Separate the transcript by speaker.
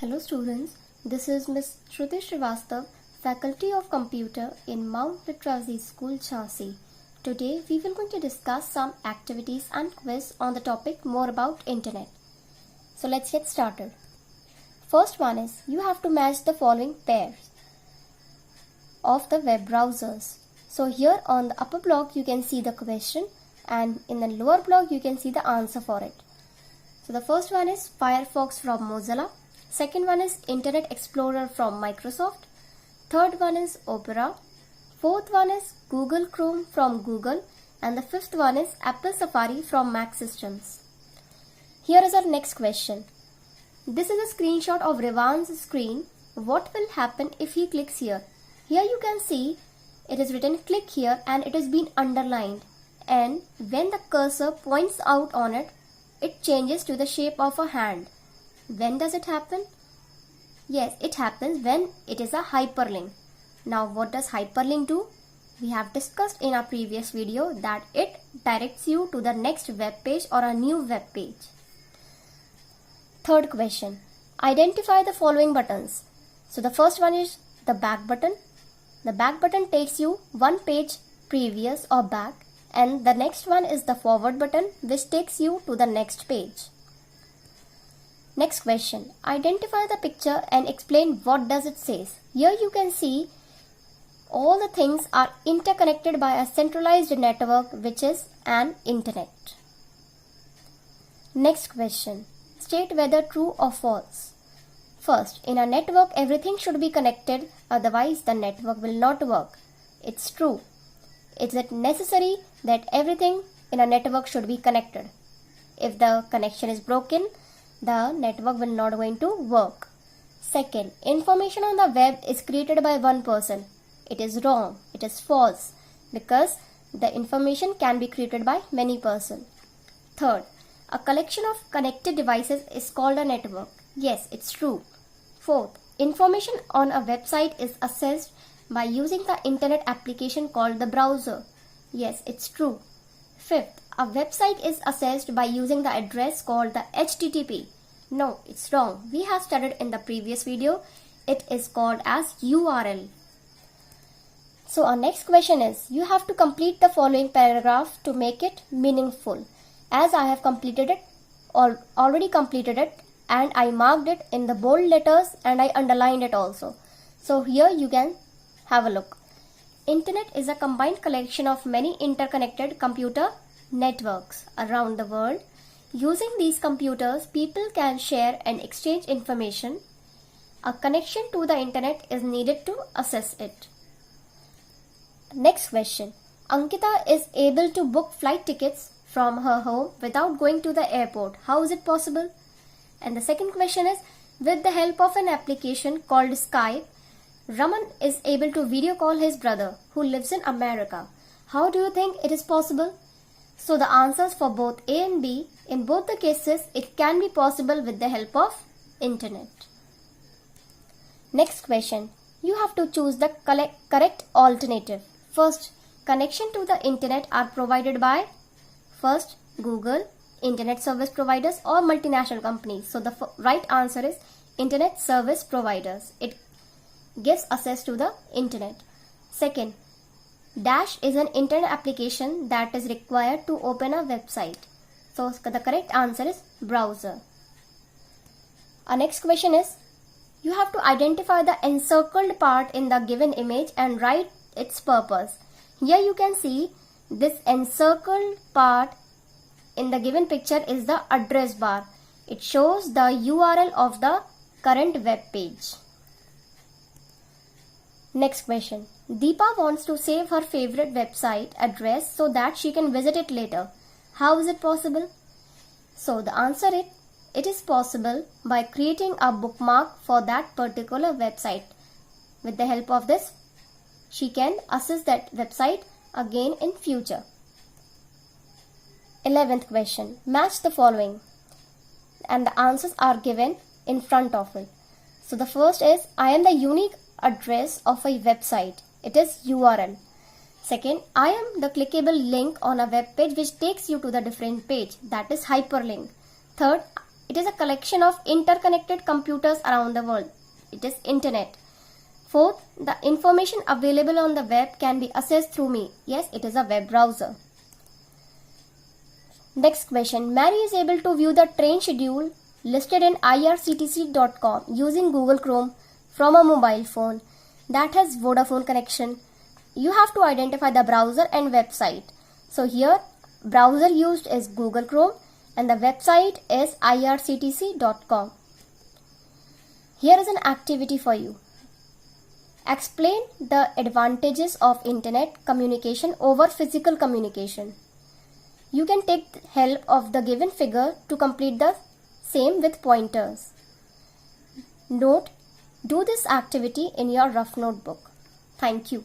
Speaker 1: Hello students, this is Ms. Shruti Srivastav, Faculty of Computer in Mount Literacy School, Jhansi. Today we will going to discuss some activities and quiz on the topic more about Internet. So let's get started. First one is you have to match the following pairs of the web browsers. So here on the upper block you can see the question and in the lower block you can see the answer for it. So the first one is Firefox from Mozilla. Second one is Internet Explorer from Microsoft. Third one is Opera. Fourth one is Google Chrome from Google. And the fifth one is Apple Safari from Mac Systems. Here is our next question. This is a screenshot of Revan's screen. What will happen if he clicks here? Here you can see it is written click here and it has been underlined. And when the cursor points out on it, it changes to the shape of a hand. When does it happen? Yes, it happens when it is a hyperlink. Now what does hyperlink do? We have discussed in our previous video that it directs you to the next web page or a new web page. Third question. Identify the following buttons. So the first one is the back button. The back button takes you one page previous or back, and the next one is the forward button which takes you to the next page. Next question. Identify the picture and explain what does it says. Here you can see all the things are interconnected by a centralized network which is an internet. Next question. State whether true or false. First, in a network everything should be connected, otherwise the network will not work. It's true. Is it necessary that everything in a network should be connected? If the connection is broken, the network will not going to work. Second, information on the web is created by one person. It is wrong. It is false because the information can be created by many persons. Third, a collection of connected devices is called a network. Yes, it's true. Fourth, information on a website is accessed by using the internet application called the browser. Yes, it's true. Fifth, a website is accessed by using the address called the HTTP. No, it's wrong. We have studied in the previous video. It is called as URL. So our next question is, you have to complete the following paragraph to make it meaningful. As I have completed it, already completed it, and I marked it in the bold letters and I underlined it also. So here you can have a look. Internet is a combined collection of many interconnected computer networks around the world. Using these computers, people can share and exchange information. A connection to the internet is needed to access it. Next question. Ankita is able to book flight tickets from her home without going to the airport. How is it possible? And the second question is, with the help of an application called Skype, Raman is able to video call his brother who lives in America. How do you think it is possible? So the answers for both A and B, in both the cases, it can be possible with the help of internet. Next question. You have to choose the correct alternative. First, connection to the internet are provided by first Google, internet service providers or multinational companies. So the right answer is internet service providers. It gives access to the internet. Second, Dash is an internet application that is required to open a website. So the correct answer is browser. Our next question is, you have to identify the encircled part in the given image and write its purpose. Here you can see this encircled part in the given picture is the address bar. It shows the URL of the current web page. Next question. Deepa wants to save her favorite website address so that she can visit it later. How is it possible? So the answer is, it is possible by creating a bookmark for that particular website. With the help of this, she can access that website again in future. 11th question. Match the following. And the answers are given in front of it. So the first is, I am the unique address of a website. It is URL. Second, I am the clickable link on a web page which takes you to the different page. That is hyperlink. Third, It is a collection of interconnected computers around the world. It is internet. Fourth, the information available on the web can be accessed through me. Yes, it is a web browser. Next question. Mary is able to view the train schedule listed in irctc.com using Google Chrome from a mobile phone that has Vodafone connection. You have to identify the browser and website. So here, browser used is Google Chrome and the website is irctc.com. Here is an activity for you. Explain the advantages of internet communication over physical communication. You can take help of the given figure to complete the same with pointers. Note, do this activity in your rough notebook. Thank you.